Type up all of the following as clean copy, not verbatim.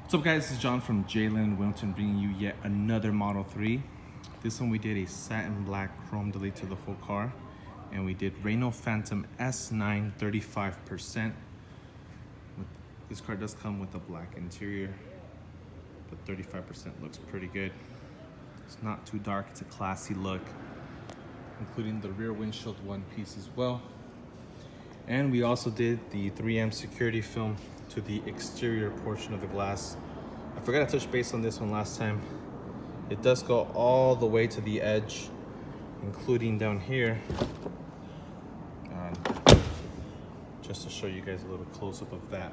What's up guys, this is John from Jalen Wilton bringing you yet another Model 3. This one we did a satin black chrome delete to the whole car, and we did Rayno Phantom S9 35%. This car does come with a black interior, but 35% looks pretty good. It's not too dark, it's a classy look, including the rear windshield one piece as well. And we also did the 3M security film to the exterior portion of the glass. I forgot to touch base on this one last time. It does go all the way to the edge, including down here. Just to show you guys a little close-up of that.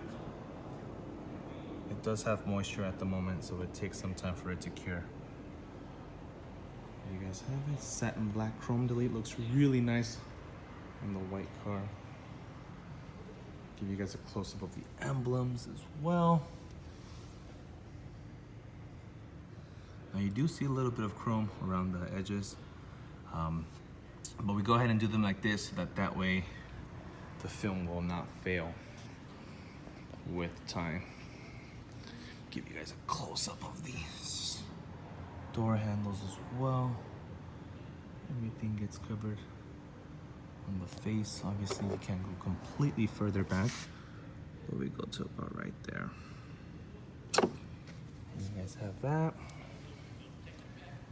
It does have moisture at the moment, so it takes some time for it to cure. There you guys have it. Satin black chrome delete looks really nice on the white car. Give you guys a close-up of the emblems as well. Now you do see a little bit of chrome around the edges, but we go ahead and do them like this so that way the film will not fail with time. Give you guys a close-up of these door handles as well. Everything gets covered. On the face, obviously you can't go completely further back, but we go to about right there. And you guys have that.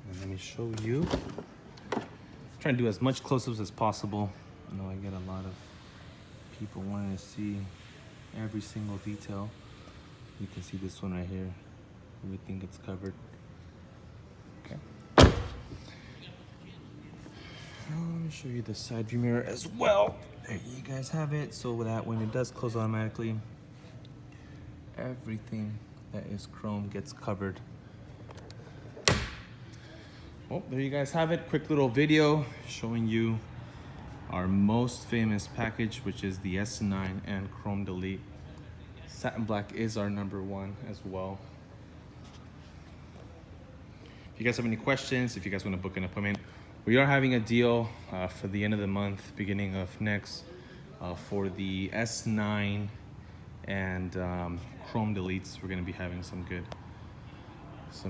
And let me show you. I'm trying to do as much close-ups as possible. I know I get a lot of people wanting to see every single detail. You can see this one right here. Everything gets covered. Okay. Let me show you the side view mirror as well. There you guys have it. So with that, when it does close automatically, everything that is chrome gets covered. Well, there you guys have it. Quick little video showing you our most famous package, which is the S9 and chrome delete. Satin black is our #1 as well. If you guys have any questions, if you guys want to book an appointment, we are having a deal for the end of the month, beginning of next, for the S9 and chrome deletes. We're going to be having some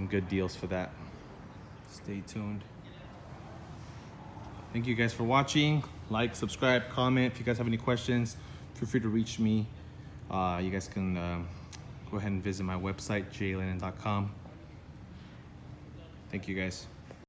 good deals for that. Stay tuned. Thank you guys for watching. Like, subscribe, comment. If you guys have any questions, feel free to reach me. You guys can go ahead and visit my website, jalen.com. Thank you guys.